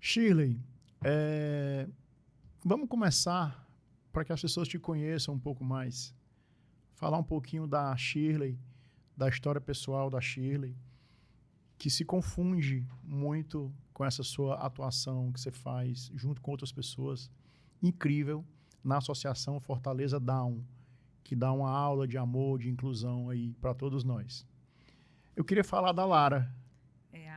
Shirley, vamos começar para que as pessoas te conheçam um pouco mais. Falar um pouquinho da Shirley, da história pessoal da Shirley, que se confunde muito com essa sua atuação que você faz junto com outras pessoas, incrível, na Associação Fortaleza Down, que dá uma aula de amor, de inclusão aí para todos nós. Eu queria falar da Lara.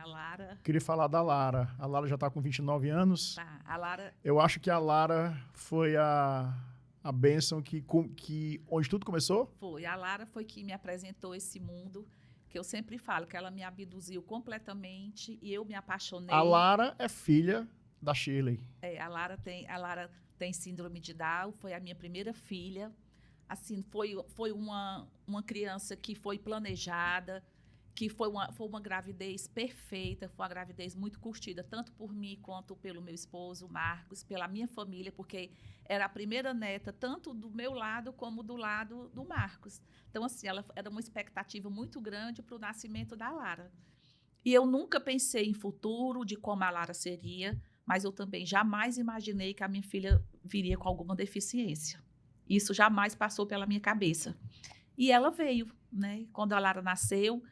A Lara... Queria falar da Lara. A Lara já está com 29 anos. Tá, a Lara... Eu acho que a Lara foi a bênção que onde tudo começou? Foi. A Lara foi que me apresentou esse mundo, que eu sempre falo, que ela me abduziu completamente e eu me apaixonei. A Lara é filha da Shirley. A Lara tem síndrome de Down, foi a minha primeira filha. Assim, foi uma criança que foi planejada, que foi uma gravidez perfeita, foi uma gravidez muito curtida, tanto por mim quanto pelo meu esposo, Marcos, pela minha família, porque era a primeira neta, tanto do meu lado como do lado do Marcos. Então, assim, ela era uma expectativa muito grande para o nascimento da Lara. E eu nunca pensei em futuro, de como a Lara seria, mas eu também jamais imaginei que a minha filha viria com alguma deficiência. Isso jamais passou pela minha cabeça. E ela veio, né? Quando a Lara nasceu,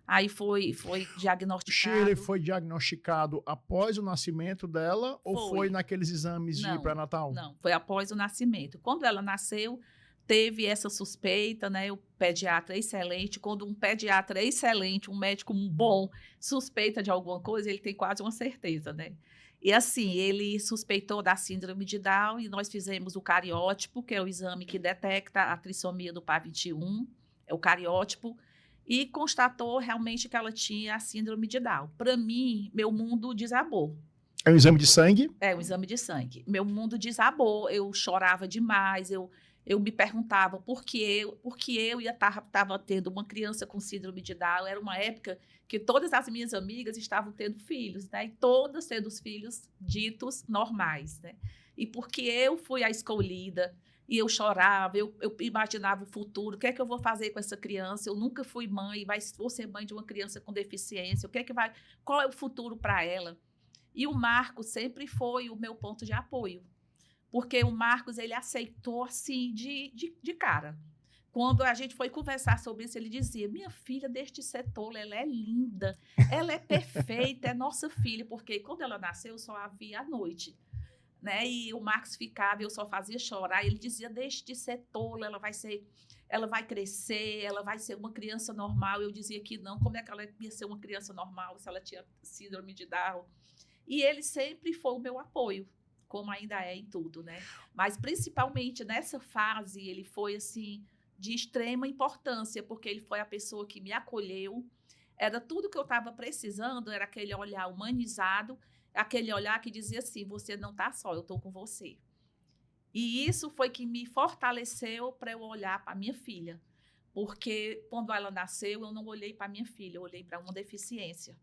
aí foi diagnosticado. Shirley foi diagnosticado após o nascimento dela ou foi naqueles exames de pré-natal? Não, foi após o nascimento. Quando ela nasceu, teve essa suspeita, né? O pediatra é excelente. Quando um pediatra é excelente, um médico bom, suspeita de alguma coisa, ele tem quase uma certeza, né? E assim, ele suspeitou da síndrome de Down e nós fizemos o cariótipo, que é o exame que detecta a trissomia do par 21, é o cariótipo, e constatou realmente que ela tinha a síndrome de Down. Para mim, meu mundo desabou. É um exame de sangue? É um exame de sangue. Meu mundo desabou, eu chorava demais, eu me perguntava por que eu estava tendo uma criança com síndrome de Down. Era uma época que todas as minhas amigas estavam tendo filhos, né? E todas tendo os filhos ditos normais, né? E porque eu fui a escolhida, e eu chorava, eu imaginava o futuro, o que é que eu vou fazer com essa criança? Eu nunca fui mãe, vou ser mãe de uma criança com deficiência, qual é o futuro para ela? E o Marcos sempre foi o meu ponto de apoio, porque o Marcos, ele aceitou assim de cara. Quando a gente foi conversar sobre isso, ele dizia, minha filha, deixe de ser tola, ela é linda, ela é perfeita, é nossa filha, porque quando ela nasceu, eu só a via à noite, né? E o Marcos ficava, eu só fazia chorar, e ele dizia, deixe de ser tola, ela vai crescer, ela vai ser uma criança normal. Eu dizia que não, como é que ela ia ser uma criança normal se ela tinha síndrome de Down? E ele sempre foi o meu apoio, como ainda é em tudo, né? Mas principalmente nessa fase, ele foi assim de extrema importância, porque ele foi a pessoa que me acolheu. Era tudo que eu estava precisando, era aquele olhar humanizado, aquele olhar que dizia assim, você não está só, eu estou com você. E isso foi que me fortaleceu para eu olhar para minha filha, porque quando ela nasceu, eu não olhei para minha filha, eu olhei para uma deficiência.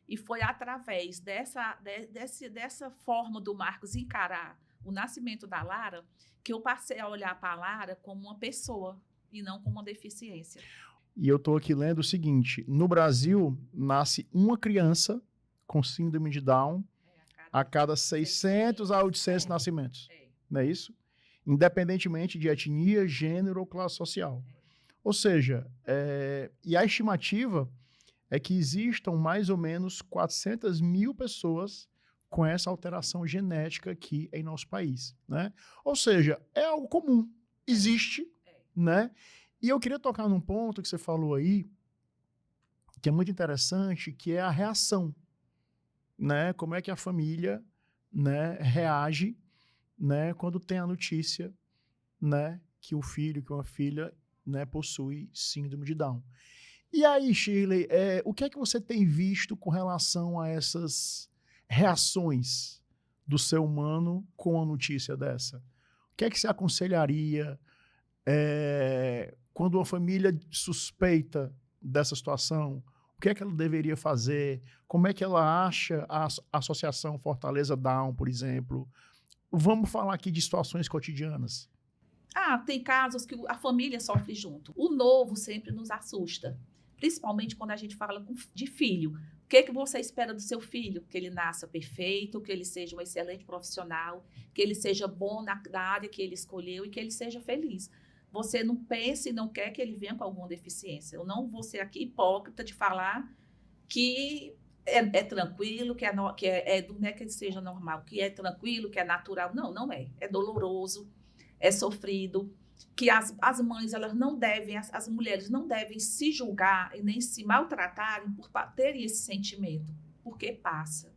E foi através dessa forma do Marcos encarar o nascimento da Lara que eu passei a olhar para a Lara como uma pessoa e não como uma deficiência. E eu estou aqui lendo o seguinte, no Brasil, nasce uma criança com síndrome de Down a cada 600 a 800 nascimentos. Não é isso? Independentemente de etnia, gênero ou classe social. Ou seja, e a estimativa é que existam mais ou menos 400 mil pessoas com essa alteração genética aqui em nosso país, né? Ou seja, é algo comum, existe, né? E eu queria tocar num ponto que você falou aí, que é muito interessante, que é a reação, né? Como é que a família, né, reage, né, quando tem a notícia, né, que o filho, que uma filha, né, possui síndrome de Down. E aí, Shirley, o que é que você tem visto com relação a essas reações do ser humano com a notícia dessa? O que é que você aconselharia quando uma família suspeita dessa situação? O que é que ela deveria fazer? Como é que ela acha a Associação Fortaleza Down, por exemplo? Vamos falar aqui de situações cotidianas. Tem casos que a família sofre junto. O novo sempre nos assusta. Principalmente quando a gente fala de filho. que você espera do seu filho? Que ele nasça perfeito, que ele seja um excelente profissional, que ele seja bom na área que ele escolheu e que ele seja feliz. Você não pensa e não quer que ele venha com alguma deficiência. Eu não vou ser aqui hipócrita de falar que é tranquilo, não é que ele seja normal, que é tranquilo, que é natural. Não, não é. É doloroso, é sofrido, que as mães, elas não devem, as mulheres não devem se julgar e nem se maltratarem por terem esse sentimento, porque passa.